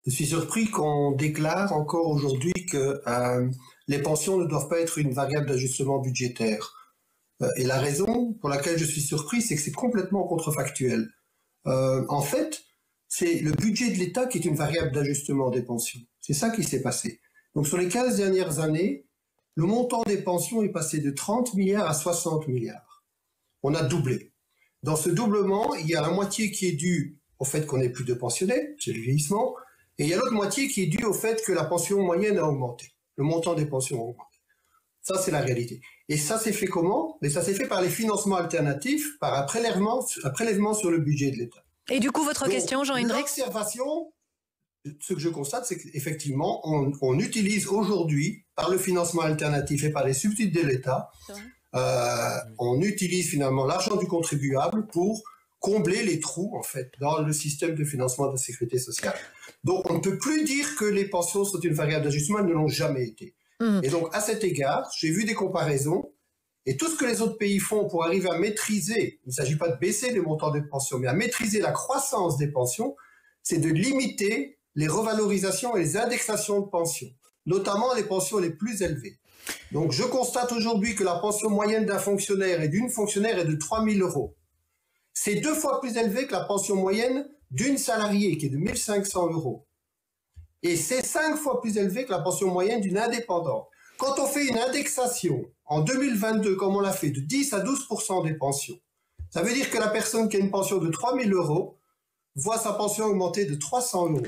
Je suis surpris qu'on déclare encore aujourd'hui que les pensions ne doivent pas être une variable d'ajustement budgétaire. Et la raison pour laquelle je suis surpris, c'est que c'est complètement contrefactuel. En fait, c'est le budget de l'État qui est une variable d'ajustement des pensions. C'est ça qui s'est passé. Donc sur les 15 dernières années, le montant des pensions est passé de 30 milliards à 60 milliards. On a doublé. Dans ce doublement, il y a la moitié qui est due au fait qu'on n'ait plus de pensionnés, c'est le vieillissement, et il y a l'autre moitié qui est due au fait que la pension moyenne a augmenté. Le montant des pensions a augmenté. Ça, c'est la réalité. Et ça s'est fait comment? Mais ça s'est fait par les financements alternatifs, par un prélèvement sur le budget de l'État. Et du coup, votre question, Jean-Hendrix? L'observation, ce que je constate, c'est qu'effectivement, on utilise aujourd'hui, par le financement alternatif et par les subsides de l'État, on utilise finalement l'argent du contribuable pour combler les trous, en fait, dans le système de financement de la sécurité sociale. Donc, on ne peut plus dire que les pensions sont une variable d'ajustement, elles ne l'ont jamais été. Et donc, à cet égard, j'ai vu des comparaisons, et tout ce que les autres pays font pour arriver à maîtriser, il ne s'agit pas de baisser les montants des pensions, mais à maîtriser la croissance des pensions, c'est de limiter les revalorisations et les indexations de pensions, notamment les pensions les plus élevées. Donc, je constate aujourd'hui que la pension moyenne d'un fonctionnaire et d'une fonctionnaire est de 3 000 €. C'est 2 fois plus élevé que la pension moyenne d'une salariée, qui est de 1 500 €. Et c'est 5 fois plus élevé que la pension moyenne d'une indépendante. Quand on fait une indexation en 2022, comme on l'a fait, de 10 à 12% des pensions, ça veut dire que la personne qui a une pension de 3 000 € voit sa pension augmenter de 300 €.